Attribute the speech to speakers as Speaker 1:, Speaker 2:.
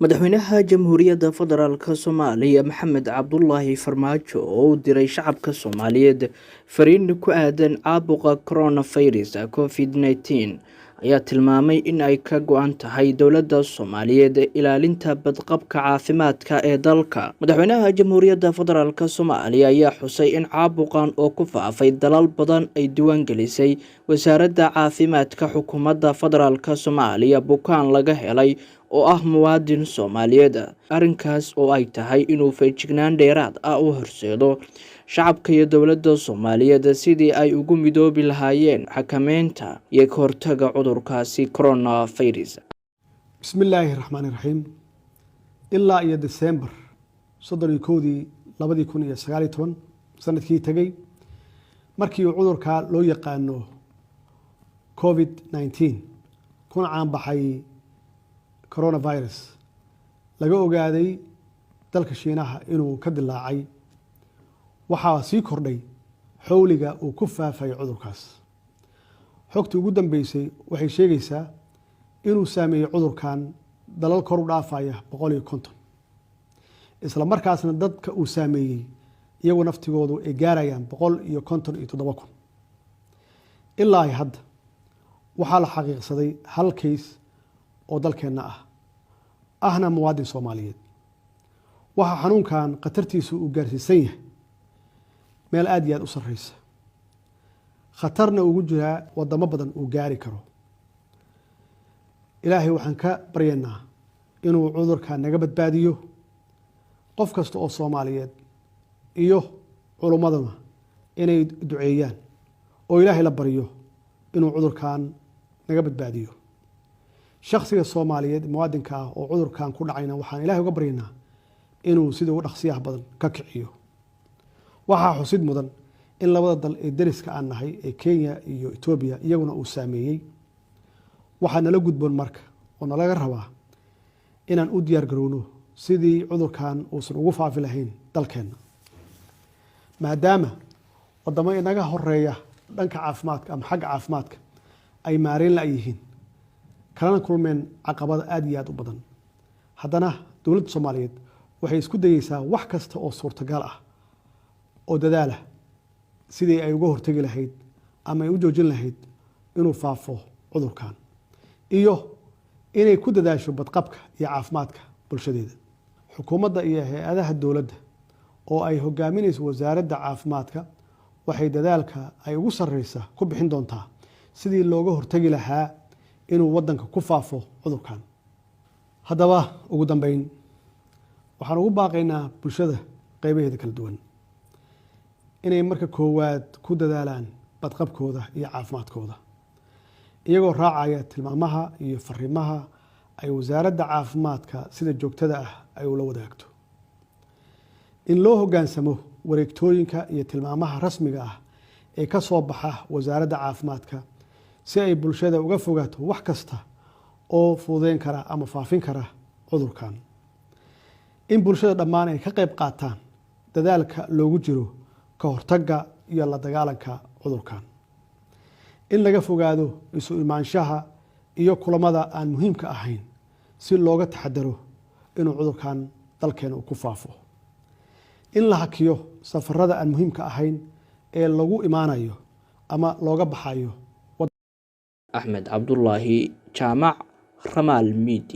Speaker 1: Madaxweynaha Jamhuuriyadda Federaalka Soomaaliya Maxamed Cabdullaahi Farmaajo oo u diray shacabka Soomaaliyeed fariin ku aadan caabuqa coronavirus COVID-19 ayaa tilmaamay in ay ka go'an tahay dowladda Soomaaliyeed ilaalinta badqabka caafimaadka ee dalka. Madaxweynaha Jamhuuriyadda Federaalka Soomaaliya ayaa xusay in caabuqan oo ku faafay dalal badan ay diiwaan gelisay wasaaradda caafimaadka xukuumadda Federaalka Soomaaliya bukaan laga helay oo ah muwaadin Soomaaliyeed. Arrinkaas oo ay tahay inuu feejignaan dheeraad ah u horseedo shacabka iyo dowladda Soomaaliyeed sidii ay ugu midoobi lahaayeen xakameynta iyo ka hortagga cudurkaasi coronavirus.
Speaker 2: Bismillaahi Raxmaani Raxiim. Ilaa iyo December 31 2019 sanadkii tagay markii uu cudurka loo yaqaano COVID-19 kuna caan baxay coronavirus laga ogaaday dalka Shiinaha inuu ka dilaacay waxaa sii kordhay xawliga uu ku faafay cudurkaas. Xogtii ugu dambeysay waxay sheegaysaa inuu saameeyay cudurkan dalal kor u dhaafaya 150 isla markaasna dadka uu saameeyay iyagu naftigoodu ay gaarayaan 157 ilaa hadda waxaa la xaqiiqsaday hal case oo dalkeena ahna muwaadin Soomaaliyeed. waxa xanuunkan qatartiisu uu gaarsiisan yahay meel aad iyo aad u sareysa, khatarna ugu jira wadamo badan uu gaari karo. Ilaahay waxaan ka baryaynaa inuu cudurka naga badbaadiyo. qof kasta oo Soomaaliyeed iyo culumadana inay duceeyaan oo Ilaahay la baryo inuu cudurkan naga badbaadiyo. shakhsiga Soomaaliyeed muwaadinka ah oo cudurkan ku dhacayna waxaan Ilaahay uga baryaynaa inuu sida ugu dhaqsiyaha badan ka kiciyo. waxaa xusid mudan in labada dal ee dariska aan nahay ee Kenya iyo Ethiopia iyaguna uu saameeyay. waxaa nala gudboon marka oo nalaga rabaa inaan u diyaar garowno sidii cudurkan uusan ugu faafi lahayn dalkeena, maadaama wadamo inaga horeeya dhanka caafimaadka ama xagga caafimaadka ay maareen la yihiin kalana kulmeen caqabado aad iyo aad u badan. haddana dowladda Soomaaliyeed waxay isku dayaysaa wax kasta oo suurtagal ah oo dadaala sidii ay uga hortagi lahayd ama ay u joojin lahayd inuu faafo cudurkan iyo inay ku dadaasho badqabka iyo caafimaadka bulshadeeda. xukuumadda iyo hay'adaha dowladda oo ay hogaaminayso wasaaradda caafimaadka waxay dadaalka ay ugu sareysa ku bixin doontaa sidii looga hortagi lahaa inuu wadanka ku faafo cudurkan. haddaba ugu dambeyn waxaan ugu baaqaynaa bulshada qaybaheeda kala duwan inay marka koowaad ku dadaalaan badqabkooda iyo caafimaadkooda iyagoo raacaya tilmaamaha iyo fariimaha ay wasaaradda caafimaadka sida joogtada ah ay ula wadaagto. in loo hoggaansamo wareegtooyinka iyo tilmaamaha rasmiga ah ee ka soo baxa wasaaradda caafimaadka si ay bulshada uga fogaato wax kasta oo fududeyn kara ama faafin kara cudurkan. in bulshada dhammaan ay ka qayb qaataan dadaalka loogu jiro ka hortagga iyo la dagaalanka cudurkan. in laga fogaado isu imaanshaha iyo kulamada aan muhiimka ahayn si looga taxadaro inuu cudurkan dalkeena ku faafo. in la hakiyo safarada aan muhiimka ahayn ee lagu imaanayo ama looga baxayo.
Speaker 1: Axmed Cabdullaahi Jaamac Ramaal Media.